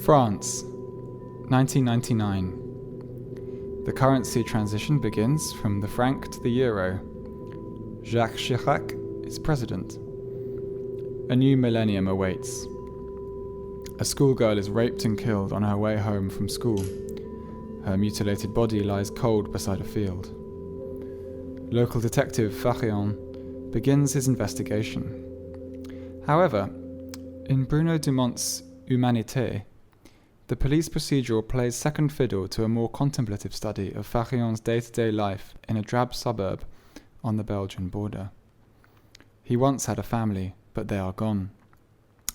France, 1999. The currency transition begins from the franc to the euro. Jacques Chirac is president. A new millennium awaits. A schoolgirl is raped and killed on her way home from school. Her mutilated body lies cold beside a field. Local detective Farion begins his investigation. However, in Bruno Dumont's Humanité, the police procedural plays second fiddle to a more contemplative study of Farion's day-to-day life in a drab suburb on the Belgian border. He once had a family, but they are gone.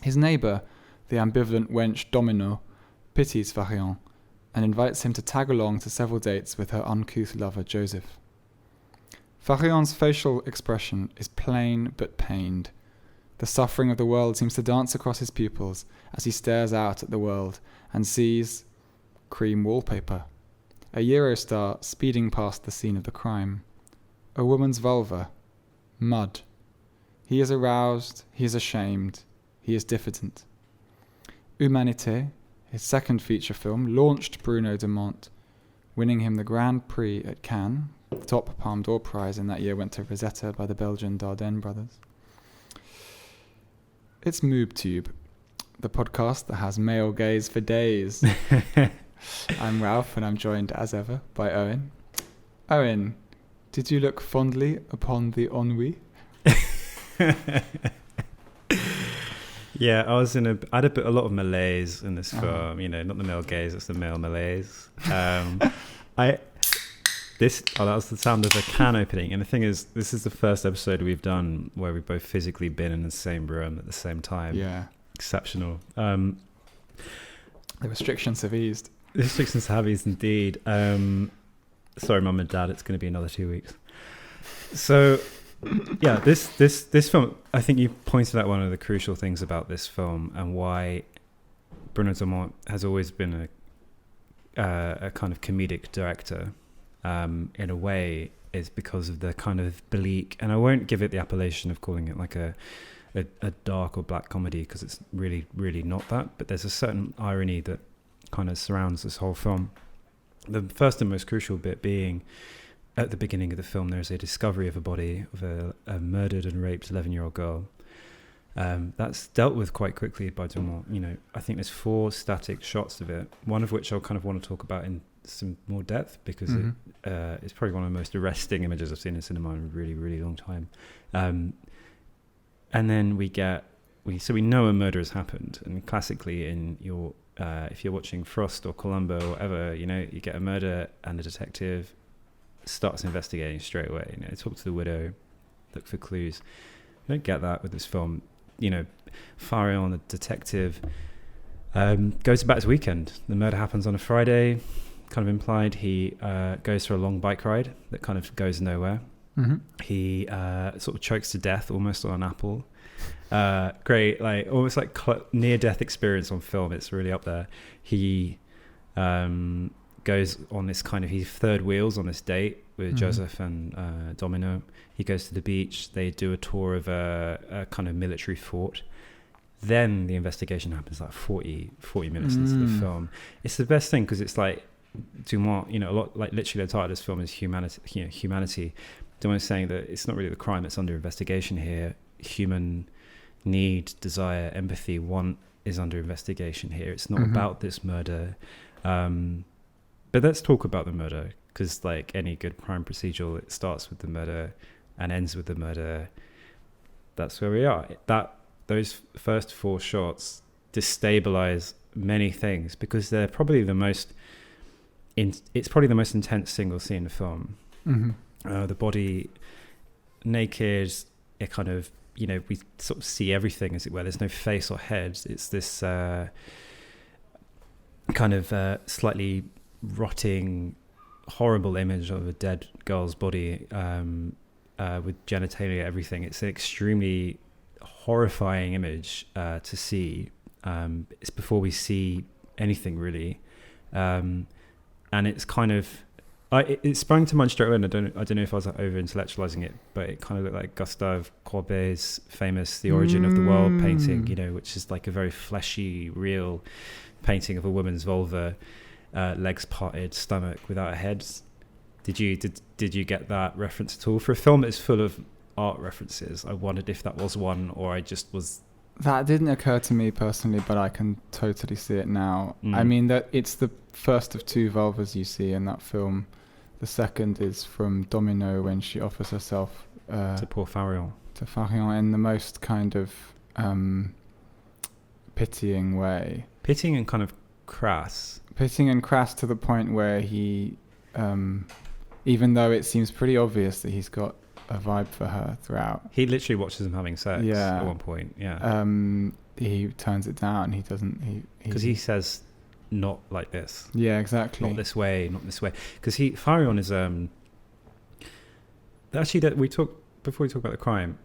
His neighbour, the ambivalent wench Domino, pities Farion and invites him to tag along to several dates with her uncouth lover Joseph. Farion's facial expression is plain but pained. The suffering of the world seems to dance across his pupils as he stares out at the world and sees cream wallpaper, a Eurostar speeding past the scene of the crime, a woman's vulva, mud. He is aroused, he is ashamed, he is diffident. Humanité, his second feature film, launched Bruno Dumont, winning him the Grand Prix at Cannes. The top Palme d'Or prize in that year went to Rosetta by the Belgian Dardenne brothers. It's MoobTube, the podcast that has male gaze for days. I'm Ralph, and I'm joined as ever by Owen. Owen, did you look fondly upon the ennui? Yeah, I had a lot of malaise in this film. You know, not the male gaze, it's the male malaise. That was the sound of a can opening. And the thing is, this is the first episode we've done where we've both physically been in the same room at the same time. Yeah. Exceptional. The restrictions have eased. The restrictions have eased indeed. Sorry, Mum and Dad, it's going to be another 2 weeks. So, yeah, this film, I think you pointed out one of the crucial things about this film and why Bruno Dumont has always been a kind of comedic director. In a way, is because of the kind of bleak, and I won't give it the appellation of calling it like a dark or black comedy, because it's really, really not that, but there's a certain irony that kind of surrounds this whole film. The first and most crucial bit being, at the beginning of the film, there's a discovery of a body of a murdered and raped 11-year-old girl. That's dealt with quite quickly by Dumont. You know, I think there's 4 static shots of it, one of which I'll kind of want to talk about in some more depth, because it's probably one of the most arresting images I've seen in cinema in a really, really long time. And then we know a murder has happened, and classically in your if you're watching Frost or Columbo or whatever, you know, you get a murder and the detective starts investigating straight away. You know, talk to the widow, look for clues. You don't get that with this film. You know, Farion, the detective, goes about his weekend. The murder happens on a Friday, kind of implied. He goes for a long bike ride that kind of goes nowhere. Mm-hmm. He sort of chokes to death almost on an apple. Great, like almost like near-death experience on film. It's really up there. He goes on this kind of, he's third wheels on this date with Joseph and Domino. He goes to the beach. They do a tour of a kind of military fort. Then the investigation happens like 40 minutes into the film. It's the best thing because it's like Dumont, you know, a lot, like literally the title of this film is Humanity. You know, Humanity. Dumont is saying that it's not really the crime that's under investigation here. Human need, desire, empathy, want is under investigation here. It's not about this murder. But let's talk about the murder, because like any good crime procedural, it starts with the murder and ends with the murder. That's where we are. Those first 4 shots destabilize many things because they're probably the most intense single scene in the film. The body naked, it kind of, you know, we sort of see everything, as it were. There's no face or head. It's this kind of slightly rotting, horrible image of a dead girl's body with genitalia, everything. It's an extremely horrifying image to see. It's before we see anything really, and it's kind of It sprang to mind straight away, and I don't know if I was over intellectualizing it, but it kind of looked like Gustave Courbet's famous "The Origin of the World" painting, which is like a very fleshy, real painting of a woman's vulva, legs parted, stomach without a head. Did you get that reference at all? For a film that's full of art references, I wondered if that was one, or I just was. That didn't occur to me personally, but I can totally see it now. I mean, that it's the first of two vulvas you see in that film. The second is from Domino when she offers herself to poor Farion. To Farion in the most kind of pitying way. Pitying and kind of crass. Pitying and crass to the point where he, even though it seems pretty obvious that he's got a vibe for her throughout. He literally watches them having sex at one point, he turns it down. He doesn't... Because he says... not like this. Yeah, exactly. Not this way. Because Farion is actually that before we talk about the crime.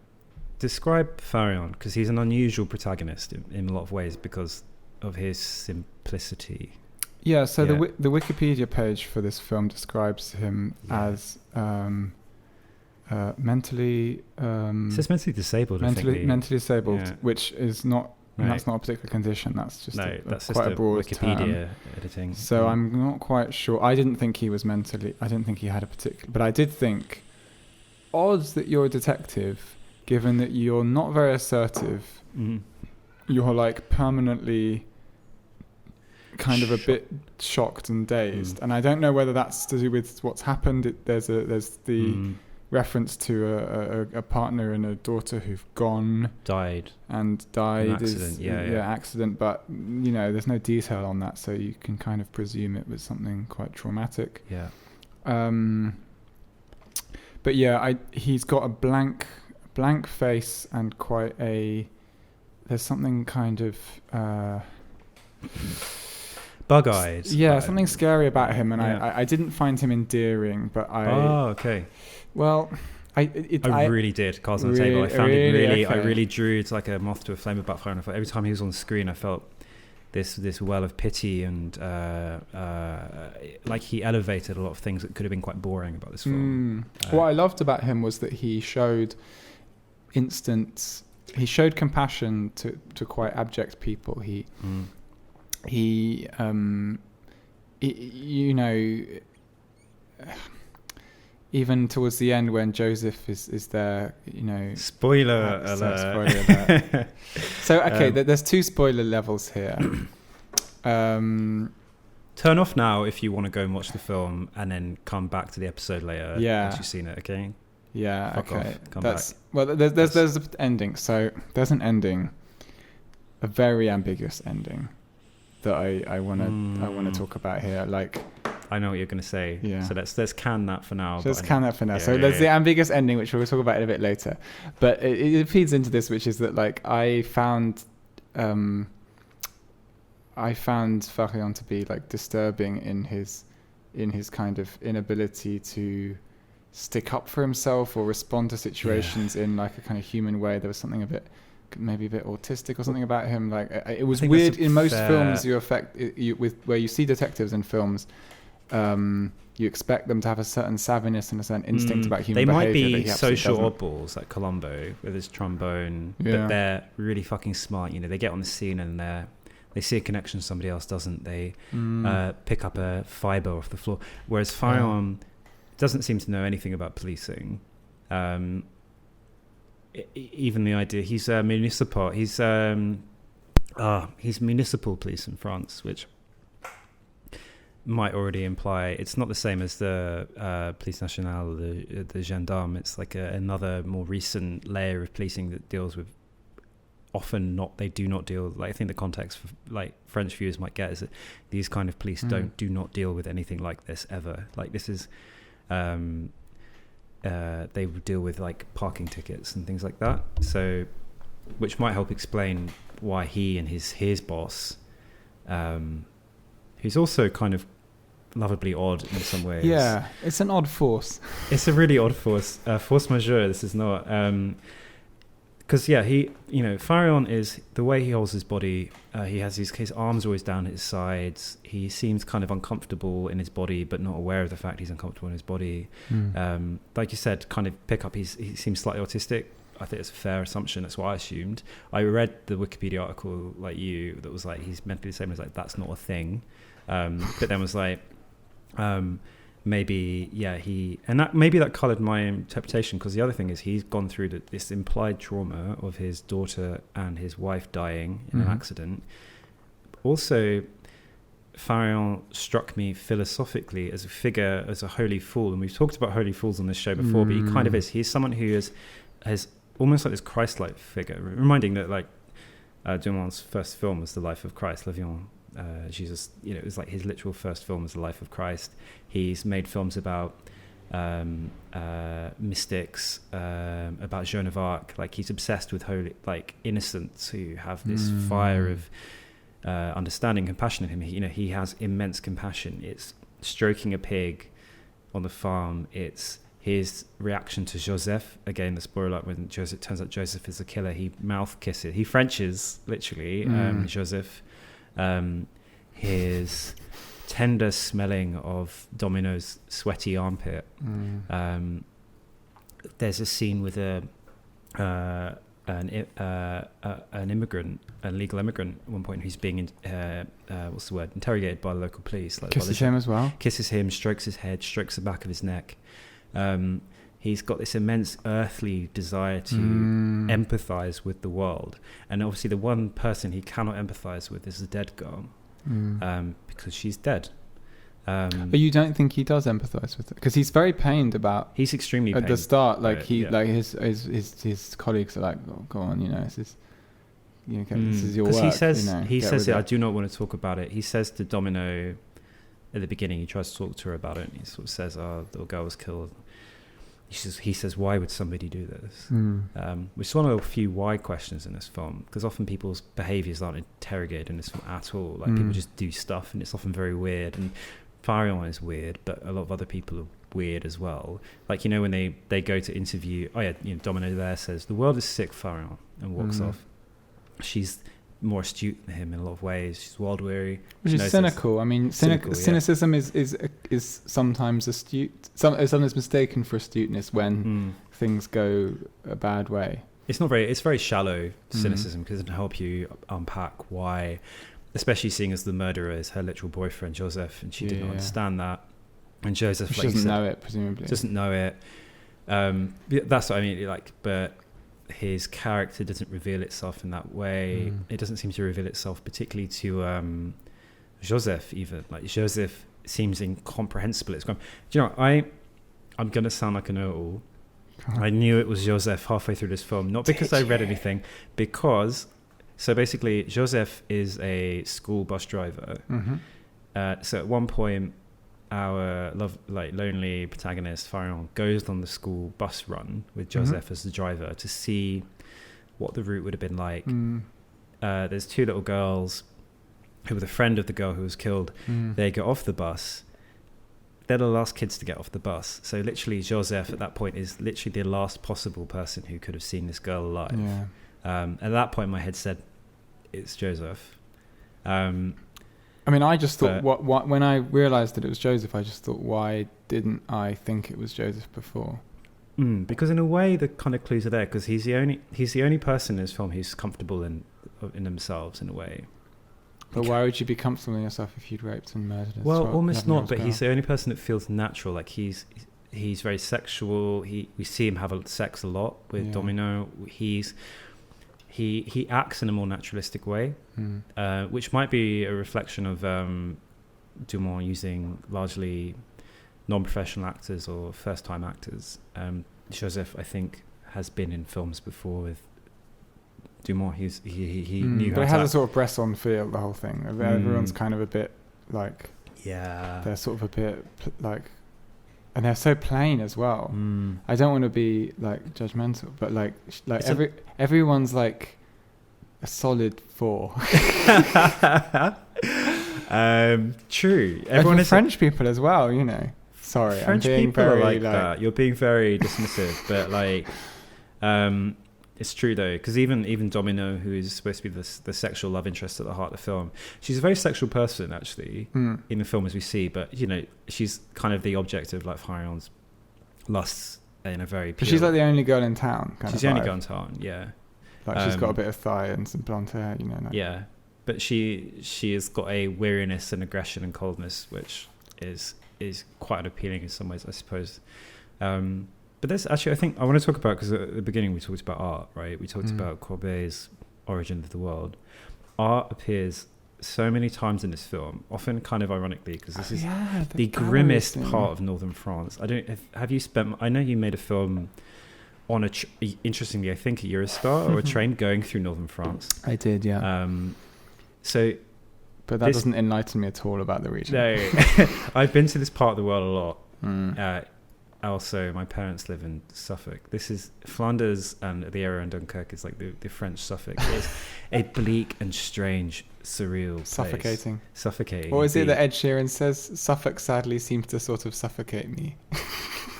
Describe Farion, because he's an unusual protagonist in a lot of ways because of his simplicity. Yeah. So the Wikipedia page for this film describes him as mentally. It says mentally disabled. Mentally disabled, which is not. Right. That's not a particular condition. That's just quite a broad Wikipedia term. Editing. So I'm not quite sure. I didn't think he was mentally. I didn't think he had a particular. But I did think, odds that you're a detective, given that you're not very assertive, you're like permanently kind of a bit shocked and dazed. And I don't know whether that's to do with what's happened. There's the reference to a partner and a daughter who've died in accident. Accident, but there's no detail on that, so you can kind of presume it was something quite traumatic. But he's got a blank face and quite there's something kind of bug-eyed. Something scary about him, and I didn't find him endearing, but well, I really did. Cards on the table. I found it really. Okay. I really drew it like a moth to a flame about fire. And every time he was on screen, I felt this well of pity and like he elevated a lot of things that could have been quite boring about this film. What I loved about him was that he showed compassion to quite abject people. Even towards the end when Joseph is there, Spoiler alert. So, there's two spoiler levels here. Turn off now if you want to go and watch the film and then come back to the episode later once you've seen it, okay? Yeah, Fuck okay. Off. Come back. Well, there's an ending. So, there's an ending, a very ambiguous ending that I want to talk about here. Like... I know what you're going to say. Yeah. So let's can that for now. So there's the ambiguous ending, which we'll talk about in a bit later. But it feeds into this, which is that like I found Farion to be like disturbing in his kind of inability to stick up for himself or respond to situations in like a kind of human way. There was something maybe a bit autistic or something about him. Like it was weird in most films. Where you see detectives in films. You expect them to have a certain savviness and a certain instinct about human behavior. They might be social oddballs like Columbo with his trombone, but they're really fucking smart. They get on the scene and they see a connection somebody else doesn't. They pick up a fibre off the floor. Whereas Farion doesn't seem to know anything about policing. Even the idea he's municipal. He's municipal police in France, which might already imply it's not the same as the Police Nationale, the gendarme. It's like another more recent layer of policing that deals with they do not deal. Like I think the context for like French viewers might get is that these kind of police do not deal with anything like this ever. Like this is they would deal with like parking tickets and things like that. So, which might help explain why he and his boss, who's also kind of lovably odd in some ways. Yeah, it's an odd force. It's a really odd force. Force majeure. This is not because he, Pharaon is the way he holds his body. He has his arms always down his sides. He seems kind of uncomfortable in his body, but not aware of the fact he's uncomfortable in his body. Like you said, kind of pick up. He seems slightly autistic. I think it's a fair assumption. That's what I assumed. I read the Wikipedia article like you that was like he's meant to be the same. I was like, that's not a thing. But then was like, maybe that coloured my interpretation, because the other thing is he's gone through this implied trauma of his daughter and his wife dying in an accident. Also, Pharaon struck me philosophically as a figure, as a holy fool, and we've talked about holy fools on this show before, but he kind of is. He's someone who has almost like this Christ-like figure, reminding that like Dumont's first film was The Life of Christ, Jesus, it was like his literal first film was The Life of Christ. He's made films about mystics, about Joan of Arc. Like he's obsessed with holy, like innocents who have this fire of understanding, compassion in him. He has immense compassion. It's stroking a pig on the farm. It's his reaction to Joseph. Again, the spoiler, when Joseph turns out Joseph is a killer, he mouth kisses, he Frenches literally Joseph. His tender smelling of Domino's sweaty armpit. There's a scene with an immigrant, a legal immigrant, at one point who's being interrogated by the local police. Like kisses him as well. Kisses him, strokes his head, strokes the back of his neck. He's got this immense earthly desire to empathize with the world, and obviously the one person he cannot empathize with is the dead girl, because she's dead. But you don't think he does empathize with it, because he's very pained about. He's extremely pained at the start. Like like his colleagues are like, oh, go on, this is. This is your work. Because he says, I do not want to talk about it. He says to Domino at the beginning, he tries to talk to her about it, and he sort of says, "Oh, the girl was killed." He says, "Why would somebody do this?" Which is one of the few why questions in this film, because often people's behaviours aren't interrogated in this film at all. Like people just do stuff, and it's often very weird. And Pharaon is weird, but a lot of other people are weird as well. Like when they go to interview, Domino there says, "The world is sick, Pharaon," and walks off. She's more astute than him in a lot of ways. She's world weary, which is cynical. I mean, cynicism is sometimes astute. Sometimes mistaken for astuteness when things go a bad way. It's very shallow cynicism, because it doesn't help you unpack why, especially seeing as the murderer is her literal boyfriend Joseph, and she didn't understand that. And Joseph, she doesn't know it, presumably. Doesn't know it. That's what I mean. But his character doesn't reveal itself in that way. It doesn't seem to reveal itself particularly to Joseph even. Like Joseph seems incomprehensible. It's I'm going to sound like a know-it-all. I knew it was Joseph halfway through this film, not because I read anything, because so basically Joseph is a school bus driver. So at one point, our lonely protagonist Pharaon goes on the school bus run with Joseph as the driver to see what the route would have been like. There's two little girls who were the friend of the girl who was killed. They get off the bus. They're the last kids to get off the bus. So literally Joseph at that point is literally the last possible person who could have seen this girl alive. At that point my head said it's Joseph. I mean, I just thought, when I realised that it was Joseph, I just thought, why didn't I think it was Joseph before? Because in a way, the kind of clues are there, because he's the only person in this film who's comfortable in themselves, in a way. But why would you be comfortable in yourself if you'd raped and murdered? Well, almost not, but he's the only person that feels natural. Like he's very sexual. We see him have sex a lot with Domino. He acts in a more naturalistic way, which might be a reflection of Dumont using largely non-professional actors or first-time actors. Joseph, I think, has been in films before with Dumont. He knew how to... But it has a sort of Bresson feel, the whole thing. Everyone's kind of a bit like... Yeah. They're sort of a bit like... And they're so plain as well. I don't want to be like judgmental, but everyone's like a solid 4. True. Everyone is French people as well, Sorry, French I'm being people very are like that. You're being very dismissive, but It's true though, because even Domino, who is supposed to be the sexual love interest at the heart of the film, she's a very sexual person actually in the film, as we see. But you know, she's kind of the object of like Farion's lusts in a very. But she's like the only girl in town. She's the only girl in town. Yeah. Like she's got a bit of thigh and some blonde hair, you know. Like. Yeah, but she has got a weariness and aggression and coldness, which is quite appealing in some ways, I suppose. But there's actually, I think I want to talk about, because at the beginning we talked about art, right? We talked about Courbet's Origin of the World. Art appears so many times in this film, often kind of ironically, because this is the grimmest part of northern France. Have you spent? I know you made a film on interestingly, I think a Eurostar or a train going through northern France. I did, yeah. But that doesn't enlighten me at all about the region. No, I've been to this part of the world a lot. Also, my parents live in Suffolk. This is Flanders, and the area in Dunkirk is like the French Suffolk. It's a bleak and strange, surreal place. Suffocating. Or is it that Ed Sheeran says, Suffolk sadly seems to sort of suffocate me?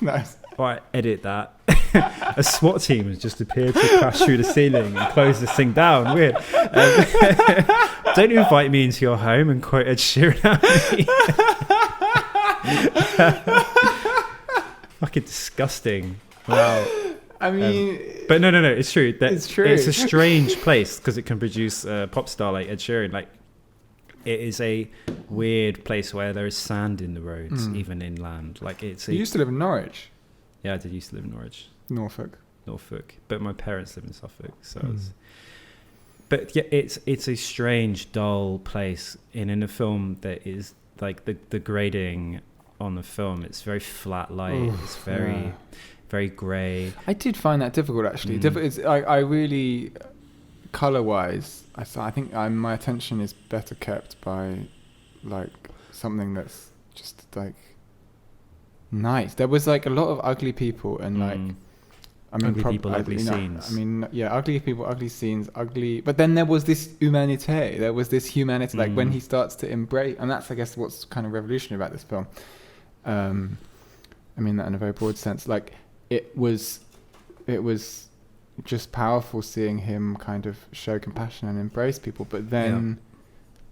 Nice. All right, edit that. A SWAT team has just appeared to crash through the ceiling and close this thing down. Weird. Don't invite me into your home and quote Ed Sheeran at me. Fucking disgusting. Wow. I mean, but no, it's true. It's true. It's a strange place because it can produce a pop star like Ed Sheeran. Like, it is a weird place where there is sand in the roads, even inland. Like, you used to live in Norwich. Yeah, I did used to live in Norwich. Norfolk. But my parents live in Suffolk, so. But yeah, it's a strange, dull place. And in a film that is like the grading on the film, it's very flat light. It's very grey. I did find that difficult actually. I really, color wise, I think my attention is better kept by like something that's just like nice. There was like a lot of ugly people and like ugly people, ugly scenes. I mean, yeah, ugly people, ugly scenes, ugly. But then there was this Humanité. There was this humanity, like when he starts to embrace, and that's, I guess, what's kind of revolutionary about this film. I mean that in a very broad sense. Like it was just powerful seeing him kind of show compassion and embrace people. But then,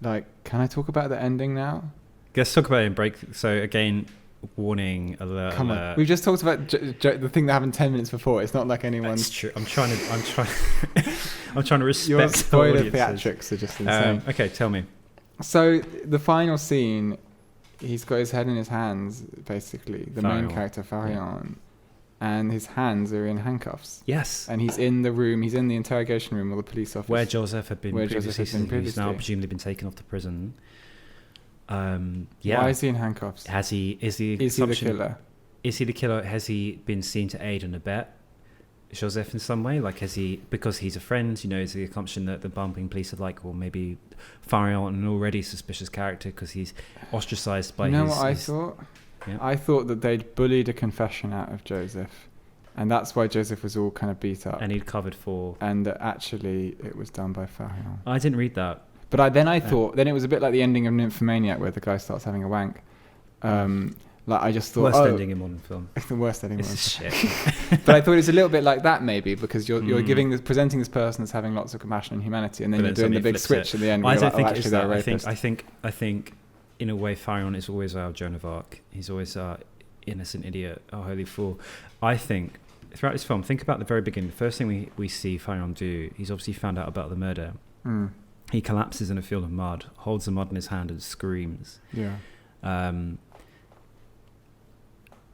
like, can I talk about the ending now? Let's talk about it in break. So again, warning alert. Come on, we've just talked about the thing that happened 10 minutes before. It's not like anyone. That's true. I'm trying to respect your spoiler theatrics are just insane. Okay, tell me. So the final scene, he's got his head in his hands, basically. The main character, Farion, and his hands are in handcuffs. Yes. And he's in the room. He's in the interrogation room with the police officer, where Joseph had been previously. He's now presumably been taken off to prison. Why is he in handcuffs? Is he the killer? Is he the killer? Has he been seen to aid and abet Joseph in some way? Like, because he's a friend, is the assumption that the bumping police are like, well, maybe Farion, an already suspicious character because he's ostracized by what I thought? Yeah. I thought that they'd bullied a confession out of Joseph, and that's why Joseph was all kind of beat up. And he'd covered for... And actually it was done by Farion. I didn't read that. But I thought, then it was a bit like the ending of Nymphomaniac where the guy starts having a wank. Like, I just thought, worst ending in modern film. It's the worst ending in modern film. Shit. But I thought it's a little bit like that maybe, because you're presenting this person as having lots of compassion and humanity, and then you're doing the big switch at the end. I don't think it's that. I think in a way Farion is always our Joan of Arc. He's always our innocent idiot, our holy fool. I think throughout this film, think about the very beginning. The first thing we see Farion do, he's obviously found out about the murder. He collapses in a field of mud, holds the mud in his hand and screams. Yeah.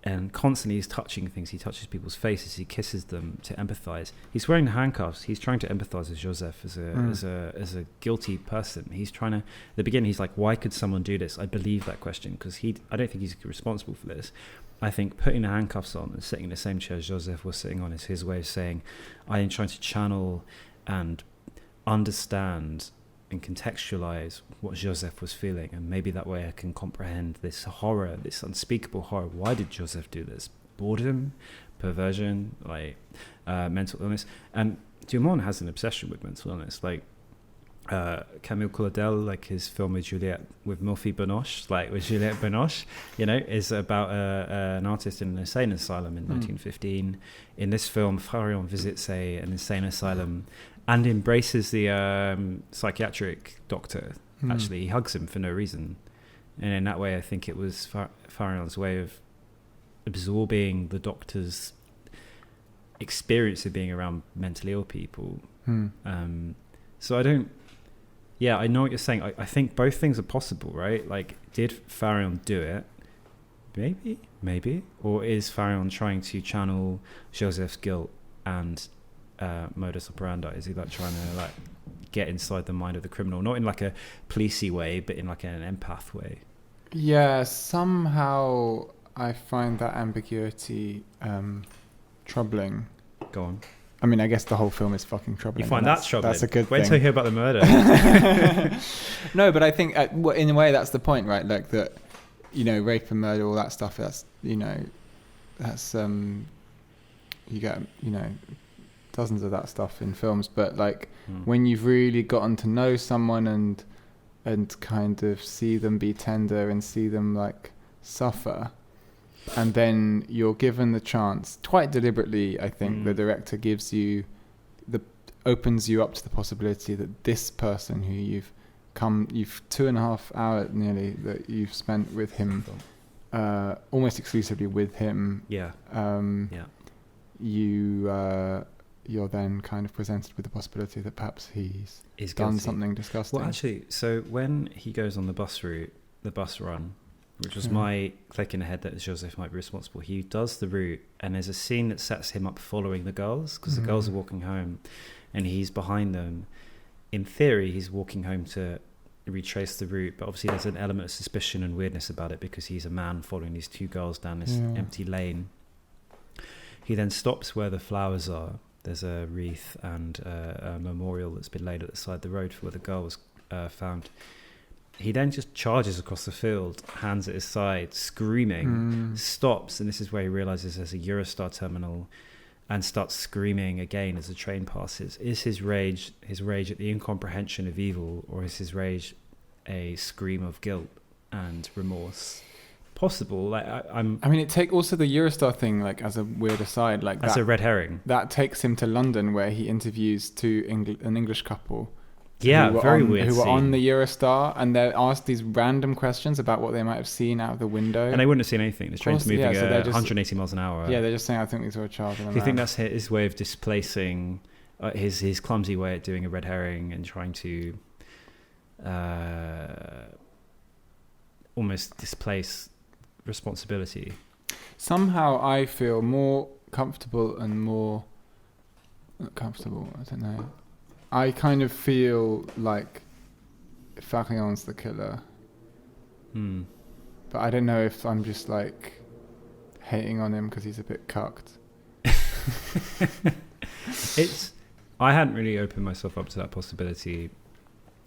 And constantly he's touching things. He touches people's faces. He kisses them to empathize. He's wearing handcuffs. He's trying to empathize with Joseph as a guilty person. He's trying to. At the beginning, he's like, "Why could someone do this?" I believe that question because I don't think he's responsible for this. I think putting the handcuffs on and sitting in the same chair as Joseph was sitting on is his way of saying, "I am trying to channel and understand and contextualize what Joseph was feeling, and maybe that way I can comprehend this horror, this unspeakable horror. Why did Joseph do this? Boredom, perversion, like mental illness." And Dumont has an obsession with mental illness. Like, Camille Claudel, like his film with Murphy Benoche, like with Juliette Binoche, is about an artist in an insane asylum in 1915. In this film, Farion visits an insane asylum and embraces the psychiatric doctor. Actually, he hugs him for no reason. And in that way, I think it was Farion's way of absorbing the doctor's experience of being around mentally ill people. So I know what you're saying. I think both things are possible, right? Like, did Farion do it? Maybe. Or is Farion trying to channel Joseph's guilt and modus operandi? Is he like trying to like get inside the mind of the criminal, not in like a policey way, but in like an empath way? Yeah, somehow I find that ambiguity troubling. Go on. I mean, I guess the whole film is fucking troubling. You find that troubling? That's a good Wait thing. till you hear about the murder. No, but I think in a way that's the point, right? Like that, rape and murder, all that stuff. That's that's you get dozens of that stuff in films. But like when you've really gotten to know someone and kind of see them be tender and see them like suffer. And then you're given the chance, quite deliberately, I think, the director opens you up to the possibility that this person who you've 2.5 hours nearly that you've spent with him, almost exclusively with him. Yeah. You're then kind of presented with the possibility that perhaps he's Is done guilty. something disgusting. Well, actually, so when he goes on the bus run, which was my click in the head that Joseph might be responsible. He does the route, and there's a scene that sets him up following the girls, because the girls are walking home, and he's behind them. In theory, he's walking home to retrace the route, but obviously there's an element of suspicion and weirdness about it, because he's a man following these two girls down this empty lane. He then stops where the flowers are. There's a wreath and a memorial that's been laid at the side of the road for where the girl was found. He then just charges across the field, hands at his side, screaming, stops, and this is where he realizes there's a Eurostar terminal, and starts screaming again as the train passes. Is his rage at the incomprehension of evil, or is his rage a scream of guilt and remorse? Possible. I mean, it take also the Eurostar thing, like as a weird aside, like that's a red herring. That takes him to London, where he interviews an English couple. Yeah, very weird. Who were on the Eurostar, and they're asked these random questions about what they might have seen out of the window. And they wouldn't have seen anything. The train's moving so at 180 miles an hour. Yeah, they're just saying, I think we saw a child. Do you think that's his way of displacing, his clumsy way at doing a red herring and trying to almost displace responsibility? Somehow I feel more comfortable and more... Not comfortable, I don't know. I kind of feel like Farion's the killer. But I don't know if I'm just like hating on him because he's a bit cucked. I hadn't really opened myself up to that possibility.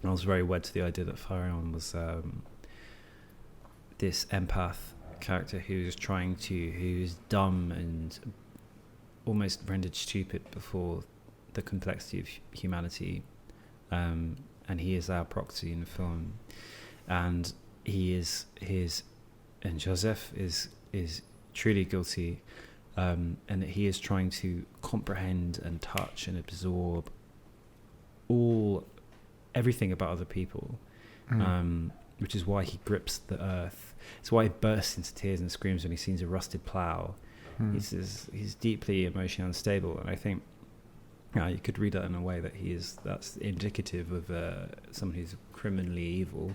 I was very wed to the idea that Farion was this empath character who's dumb and almost rendered stupid before the complexity of humanity, and he is our proxy in the film, and Joseph is truly guilty, and that he is trying to comprehend and touch and absorb everything about other people, which is why he grips the earth. It's why he bursts into tears and screams when he sees a rusted plough. He's deeply emotionally unstable, and I think you could read that in a way that that's indicative of someone who's criminally evil,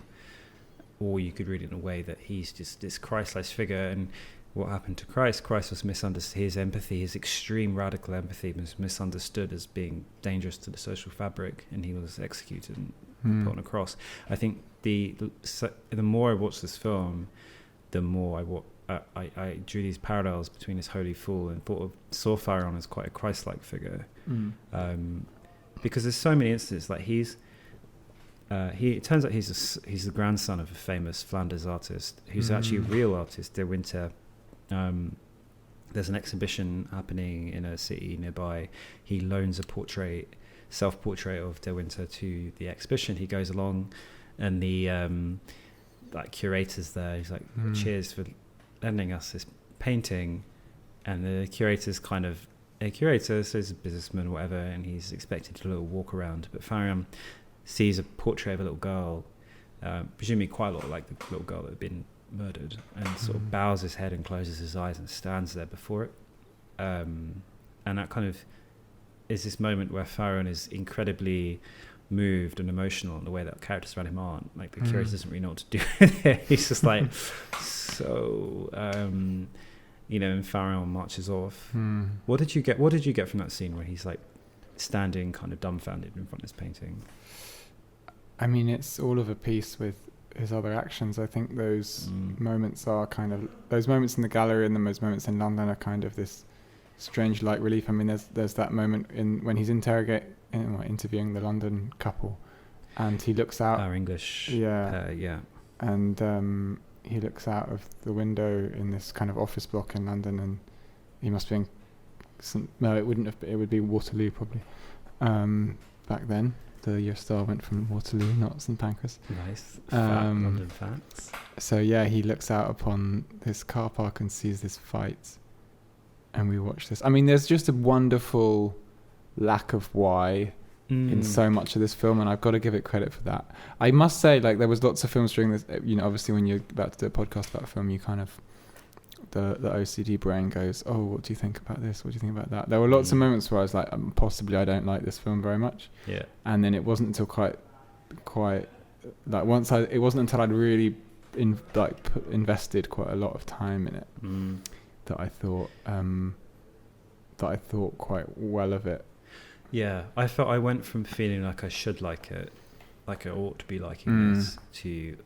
or you could read it in a way that he's just this Christ-like figure. And what happened to Christ was misunderstood. His empathy, his extreme radical empathy, was misunderstood as being dangerous to the social fabric, and he was executed and put on a cross. I think the more I watched this film, the more I drew these parallels between this holy fool and saw Farion as quite a Christ-like figure, because there's so many instances. Like it turns out he's the grandson of a famous Flanders artist who's actually a real artist. De Winter. There's an exhibition happening in a city nearby. He loans a portrait self-portrait of De Winter to the exhibition. He goes along, and the like curator's there. He's like, cheers for lending us this painting. And the curator's kind of a curator, so he's a businessman or whatever, and he's expected to do a little walk around. But Farion sees a portrait of a little girl, presumably quite a lot like the little girl that had been murdered, and sort of bows his head and closes his eyes and stands there before it. And that kind of is this moment where Farion is incredibly moved and emotional in the way that characters around him aren't. Like the curator doesn't really know what to do with it. He's just like, so... and Farion marches off. What did you get from that scene where he's like standing kind of dumbfounded in front of his painting? I mean, it's all of a piece with his other actions. I think those moments are kind of, those moments in the gallery and those moments in London are kind of this strange light relief. I mean, there's that moment when he's interviewing the London couple, and he looks out. Our English. And he looks out of the window in this kind of office block in London, and he must be in it would be Waterloo probably. Back then, the Eurostar went from Waterloo, not St Pancras. Nice. London facts. So yeah, he looks out upon this car park and sees this fight, and we watch this. I mean, there's just a wonderful lack of why in so much of this film, and I've got to give it credit for that. I must say, like, there was lots of films during this, obviously when you're about to do a podcast about a film, you kind of, the OCD brain goes, oh, what do you think about this? What do you think about that? There were lots of moments where I was like, possibly I don't like this film very much. Yeah. And then it wasn't until quite like it wasn't until I'd really invested quite a lot of time in it that I thought quite well of it. Yeah, I felt I went from feeling like I should like it, like I ought to be liking this, to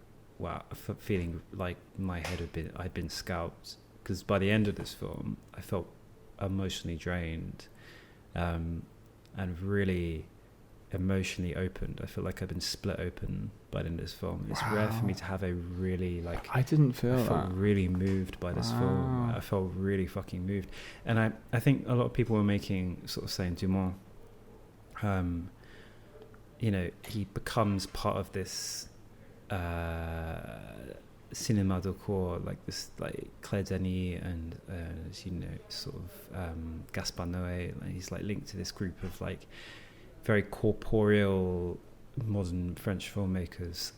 feeling like my head I'd been scalped. Because by the end of this film, I felt emotionally drained, and really emotionally opened. I feel like I've been split open by the end of this film. It's rare for me to have a really I didn't feel I felt really moved by this film. I felt really fucking moved, and I think a lot of people were saying Dumont. He becomes part of this cinéma de corps, like this, like Claire Denis and Gaspar Noé. Like, he's like linked to this group of like very corporeal modern French filmmakers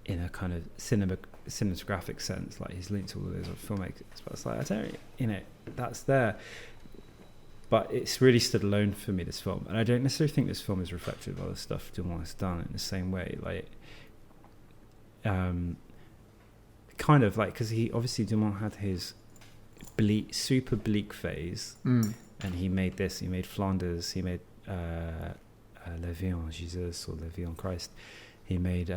in a kind of cinematographic sense. Like, he's linked to all of those filmmakers, but it's like, that's there. But it's really stood alone for me, this film. And I don't necessarily think this film is reflective of other stuff Dumont has done in the same way. Like, kind of like, because Dumont had his super bleak phase. And he made Flanders, he made La Vie en Jesus or La Vie en Christ. He made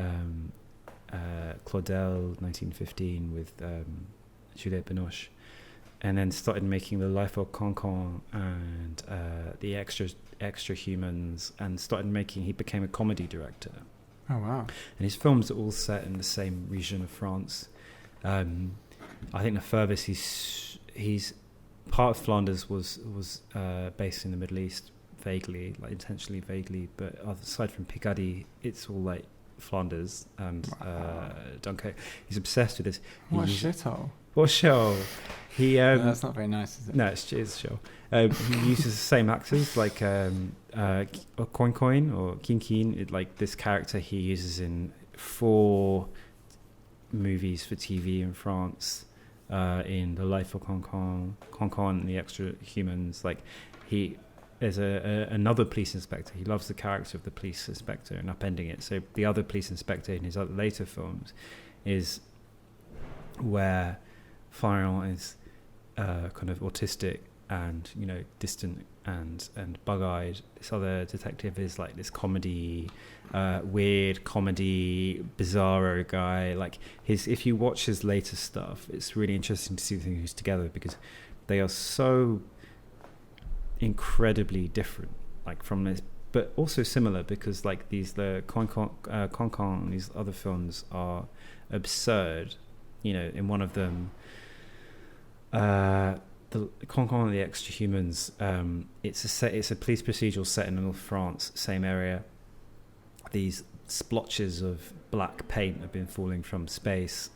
Claudel, 1915, with Juliette Binoche. And then started making The Life of Cancan and the extra humans, and he became a comedy director. Oh wow! And his films are all set in the same region of France. I think the furthest he's part of Flanders was based in the Middle East, vaguely, like intentionally vaguely, but aside from Picardy, it's all like Flanders and Dunkirk. He's obsessed with this. What a shithole. What show? He that's not very nice, is it? No, it's a show. He uses the same actors, like Coin or Kin. Like, this character he uses in 4 movies for TV in France, in The Life of Cancan and the Extra Humans. Like, there's another police inspector. He loves the character of the police inspector and upending it. So the other police inspector in his other later films is where Farion is kind of autistic and distant and bug-eyed. This other detective is like this weird comedy bizarro guy. Like, if you watch his later stuff, it's really interesting to see the things together, because they are so incredibly different, like, from this, but also similar, because like the Cancan and these other films are absurd. In one of them, the Cancan and the Extra Humans. It's a police procedural set in North France, same area. These splotches of black paint have been falling from space,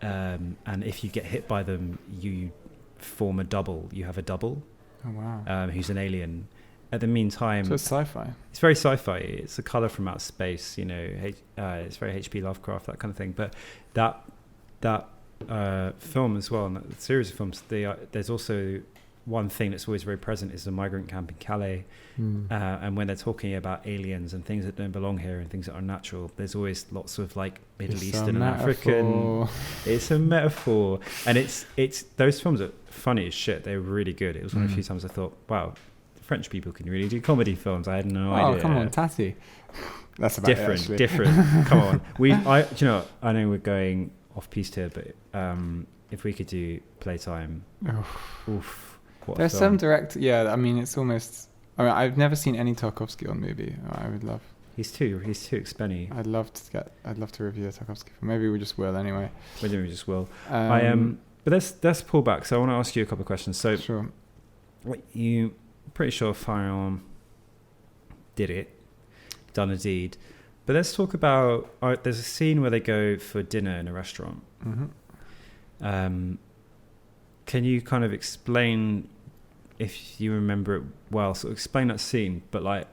and if you get hit by them, you form a double. You have a double. Oh wow! Who's an alien. At the meantime, so it's sci-fi. It's very sci-fi. It's a color from outer space. You know, it's very H.P. Lovecraft, that kind of thing. But that film as well, and that series of films, there's also one thing that's always very present is the migrant camp in Calais. And when they're talking about aliens and things that don't belong here and things that are natural, there's always lots of like Middle Eastern and African. It's a metaphor, and it's those films are funny as shit. They're really good. It was one of the few times I thought, wow, French people can really do comedy films. I had no idea. Oh, come on, Tati. That's about different. Come on. Do you know, I know we're going off piste here, but if we could do Playtime, oof. There's some direct. Yeah, I mean, it's almost. I mean, I've never seen any Tarkovsky on movie. I would love. He's too expenny. I'd love to review a Tarkovsky film. Maybe we just will anyway. Maybe we just will. But let's pull back. So I want to ask you a couple of questions. So sure. You pretty sure Firearm done a deed. But let's talk about. There's a scene where they go for dinner in a restaurant. Can you kind of explain, if you remember it well, sort of explain that scene? But like,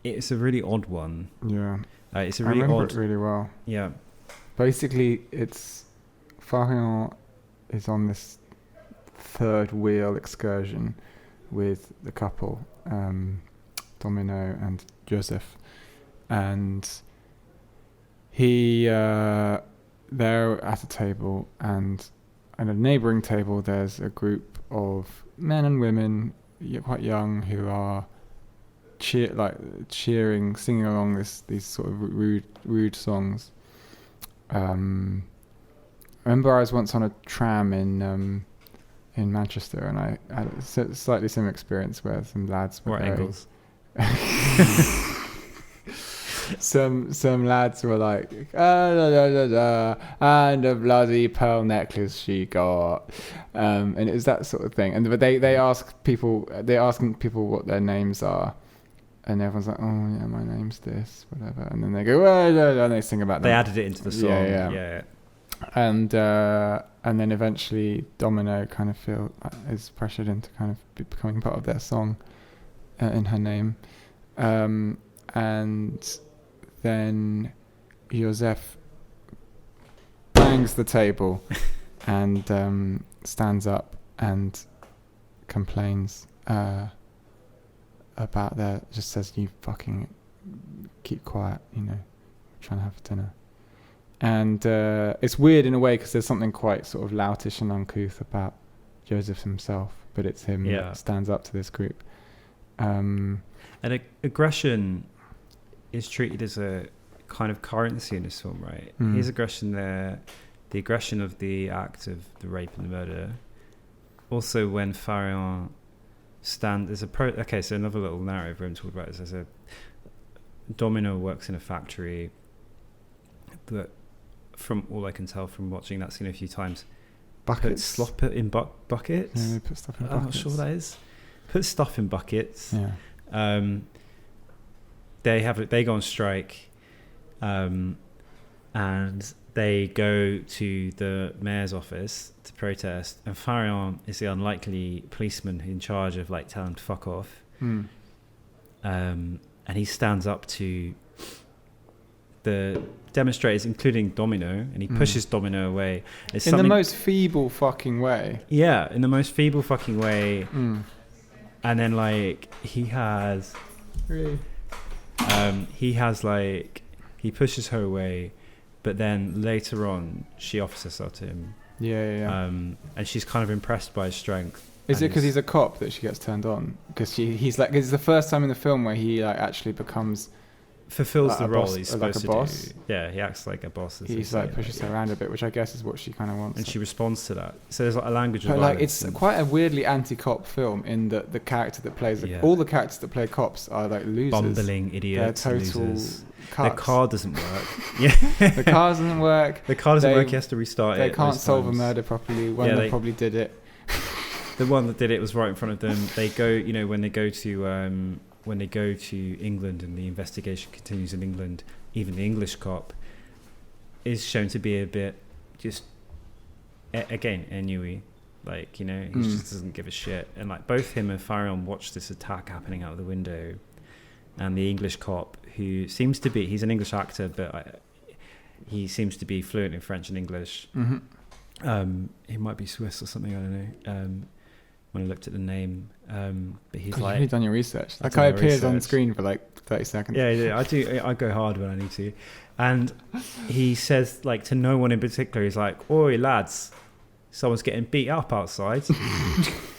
it's a really odd one. Yeah, it's a really I remember odd. It really well. Yeah. Basically, it's Farion is on this third wheel excursion with the couple, Domino and Joseph, and they're at a table, and at a neighbouring table there's a group of men and women, quite young, who are cheering, singing along these sort of rude songs. I remember I was once on a tram in Manchester, and I had a slightly similar experience where some lads were angles. Some lads were like, and a bloody pearl necklace she got, and it was that sort of thing. And but they ask people, they're asking people what their names are, and everyone's like, oh yeah, my name's this, whatever. And then they go, and they sing about them. They added it into the song. Yeah. And then eventually Domino kind of is pressured into kind of becoming part of their song in her name, and then Joseph bangs the table and stands up and complains about just says, you fucking keep quiet, we're trying to have dinner. And it's weird in a way because there's something quite sort of loutish and uncouth about Joseph himself, but it's him that stands up to this group. And aggression is treated as a kind of currency in this film, right? His aggression there, the aggression of the act of the rape and the murder. Also, when Farion so another little narrative room talked about this. There's a Domino works in a factory, but from all I can tell from watching that scene a few times, buckets, slop it in buckets. Yeah, they put stuff in buckets. I'm not sure what that is. Put stuff in buckets. Yeah. They go on strike, and they go to the mayor's office to protest, and Farion is the unlikely policeman in charge of like telling them to fuck off. And he stands up to the demonstrators, including Domino, and he pushes Domino away. In the most feeble fucking way. Yeah, in the most feeble fucking way. And then like he pushes her away, but then later on she offers herself to him. Yeah. And she's kind of impressed by his strength. Is it because he's a cop that she gets turned on? Because he's like, it's the first time in the film where he like actually fulfills the role boss, he's supposed to boss. do. Yeah, he acts like a boss. He's like pushes her around a bit, which I guess is what she kind of wants. And she responds to that. So there's like a language of violence. But like, it's quite a weirdly anti-cop film in that the character that plays all the characters that play cops are like losers, bumbling idiots, they're total losers. cucks. Their car doesn't work. The car doesn't work. The car doesn't work. He has to restart it. They can't solve a murder properly when they probably did it. The one that did it was right in front of them. They go, you know, when they go to England and the investigation continues in England, even the English cop is shown to be a bit just again ennui, like, you know, he just doesn't give a shit. And like both him and Farion watch this attack happening out of the window, and the English cop, who seems to be, he's an English actor, but he seems to be fluent in French and English. He might be Swiss or something, I don't know, when I looked at the name, but he's like, you've done your research. That guy appears on screen for like 30 seconds. Yeah, I go hard when I need to. And he says, like, to no one in particular, he's like, "Oi, lads, someone's getting beat up outside."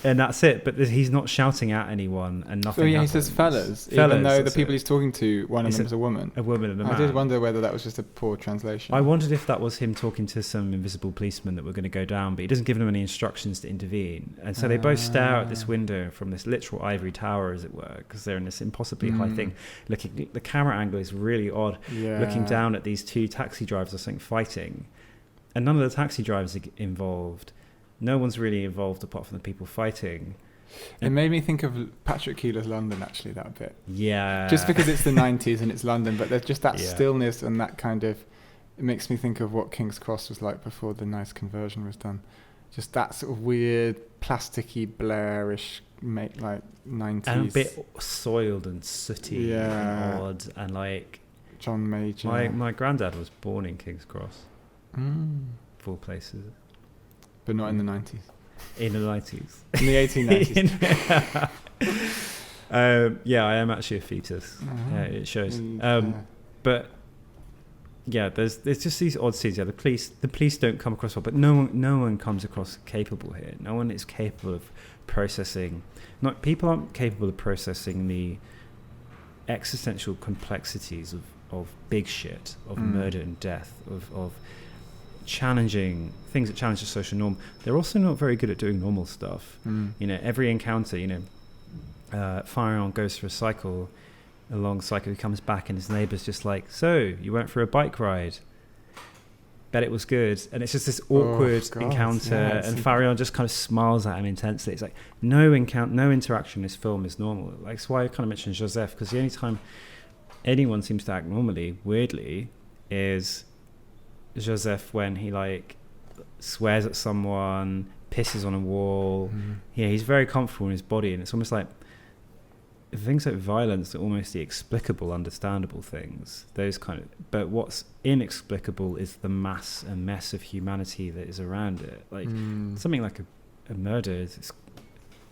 And that's it. But he's not shouting at anyone, and nothing happens. He says fellas, even though the people he's talking to, one of them is a woman. A woman and a man. I did wonder whether that was just a poor translation. I wondered if that was him talking to some invisible policemen that were going to go down, but he doesn't give them any instructions to intervene. And so they both stare out this window from this literal ivory tower, as it were, because they're in this impossibly high thing. The camera angle is really odd, looking down at these two taxi drivers or something fighting. And none of the taxi drivers are involved. No one's really involved apart from the people fighting. It made me think of Patrick Keeler's London, actually, that bit. Yeah. Just because it's the 90s and it's London, but there's just that stillness and that kind of... It makes me think of what King's Cross was like before the nice conversion was done. Just that sort of weird, plasticky, Blairish, like 90s. And a bit soiled and sooty and odd. And like... John Major. My granddad was born in King's Cross. Of all places. But not in the 90s. In the 90s. In the 1890s. Yeah, I am actually a fetus. Yeah, it shows. But yeah, there's just these odd scenes. Yeah, the police don't come across well, but no one comes across capable here. No one is capable of processing. People aren't capable of processing the existential complexities of big shit, of murder and death, of challenging things that challenge the social norm. They're also not very good at doing normal stuff. You know, every encounter, you know, Farion goes for a long cycle, he comes back and his neighbour's just like, "So, you went for a bike ride? Bet it was good." And it's just this awkward encounter, and Farion just kind of smiles at him intensely. It's like no interaction in this film is normal. Like, that's why I kind of mentioned Joseph, because the only time anyone seems to act normally, weirdly, is Joseph when he like swears at someone, pisses on a wall. Yeah, he's very comfortable in his body, and it's almost like things like violence are almost the explicable, understandable things. Those kind of, but what's inexplicable is the mass and mess of humanity that is around it. Like something like a murder is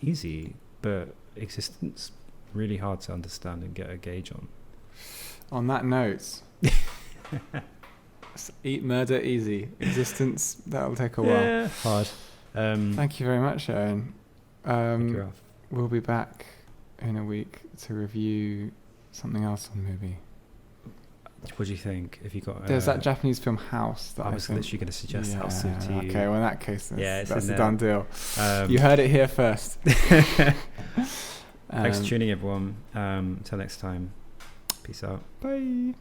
easy, but existence really hard to understand and get a gauge on. On that note. Eat murder easy. Existence, that'll take a while. Yeah, hard. Thank you very much, Aaron. We'll be back in a week to review something else on the movie. What do you think? If you got there's that Japanese film House that I was literally going to suggest House to you. Okay, well in that case, that's a done deal. You heard it here first. Thanks for tuning in, everyone. Until next time. Peace out. Bye.